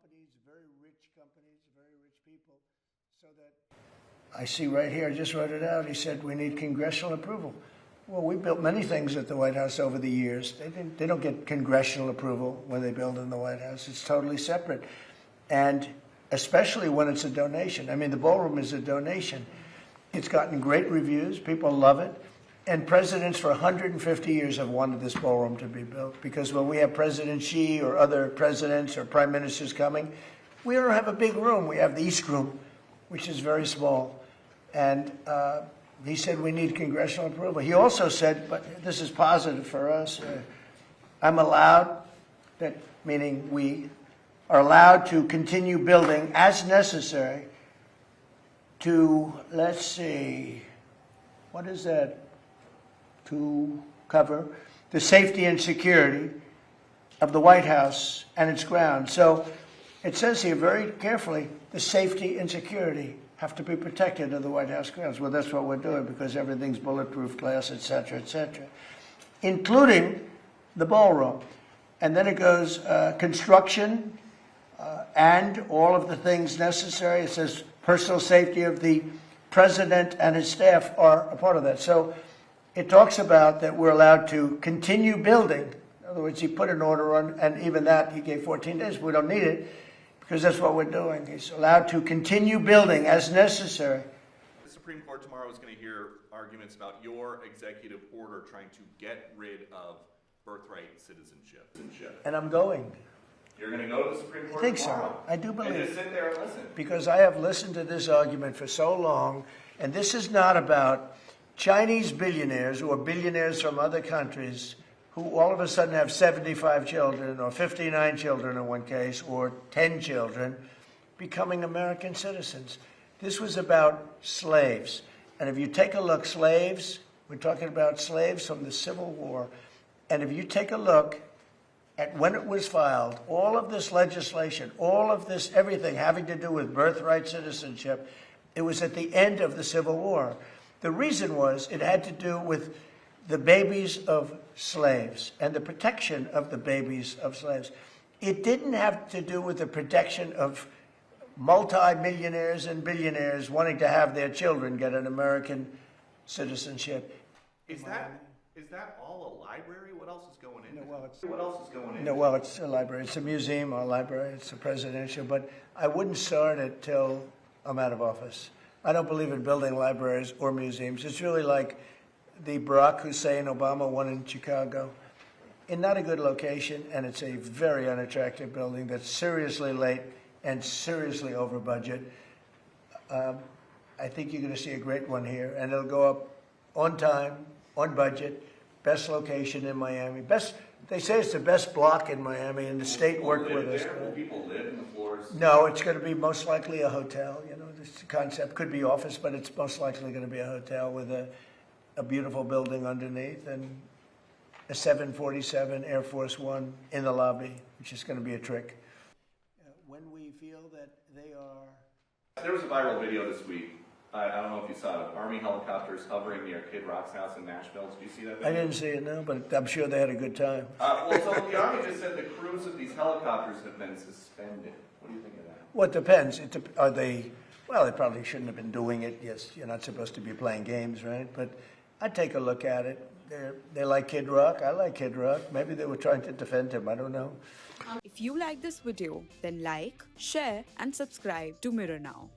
companies, very rich people, so that I see right here, I just wrote it out, he said we need congressional approval. Well, we built many things at the White House over the years. They don't get congressional approval when they build in the White House. It's totally separate. And especially when it's a donation. I mean, the Ballroom is a donation. It's gotten great reviews. People love it. And presidents for 150 years have wanted this Ballroom to be built, because when we have President Xi or other presidents or prime ministers coming, we don't have a big room. We have the East Room, which is very small. And he said we need congressional approval. He also said, but this is positive for us, I'm allowed, that meaning we are allowed to continue building as necessary to, let's see, what is that? To cover the safety and security of the White House and its grounds. So it says here very carefully, the safety and security have to be protected of the White House grounds. Well, that's what we're doing, because everything's bulletproof glass, et cetera, including the Ballroom. And then it goes construction and all of the things necessary. It says personal safety of the president and his staff are a part of that. So it talks about that we're allowed to continue building. In other words, he put an order on, and even that he gave 14 days. We don't need it, because that's what we're doing. He's allowed to continue building as necessary. The Supreme Court tomorrow is going to hear arguments about your executive order trying to get rid of birthright citizenship. And I'm going. You're going to go to the Supreme Court I think tomorrow? so. I do believe. And just sit there and listen. Because I have listened to this argument for so long, and this is not about Chinese billionaires or billionaires from other countries who all of a sudden have 75 children or 59 children in one case, or 10 children, becoming American citizens. This was about slaves. And if you take a look, slaves, we're talking about slaves from the Civil War. And if you take a look at when it was filed, all of this legislation, all of this, everything having to do with birthright citizenship, it was at the end of the Civil War. The reason was it had to do with the babies of slaves and the protection of the babies of slaves. It didn't have to do with the protection of multi-millionaires and billionaires wanting to have their children get an American citizenship. Is that all a library? What else is going in? What else is going in? No, well, it's a library. It's a museum or a library. It's a presidential, but I wouldn't start it till I'm out of office. I don't believe in building libraries or museums. It's really like the Barack Hussein Obama one in Chicago. In not a good location, and it's a very unattractive building that's seriously late and seriously over budget. I think you're going to see a great one here, and it'll go up on time, on budget, best location in Miami. They say it's the best block in Miami, and the state worked with us. Will people live in the floors? No, it's going to be most likely a hotel. You know, this concept could be office, but it's most likely going to be a hotel with a beautiful building underneath and a 747 Air Force One in the lobby, which is going to be a trick. When we feel that they are... There was a viral video this week. I don't know if you saw it. Army helicopters hovering near Kid Rock's house in Nashville. Did you see that video? I didn't see it, no, but I'm sure they had a good time. So the Army just said the crews of these helicopters have been suspended. What do you think of that? Well, it depends. Are they... Well, they probably shouldn't have been doing it. Yes, you're not supposed to be playing games, right? But I'd take a look at it. They like Kid Rock. I like Kid Rock. Maybe they were trying to defend him. I don't know. If you like this video, then like, share and subscribe to Mirror Now.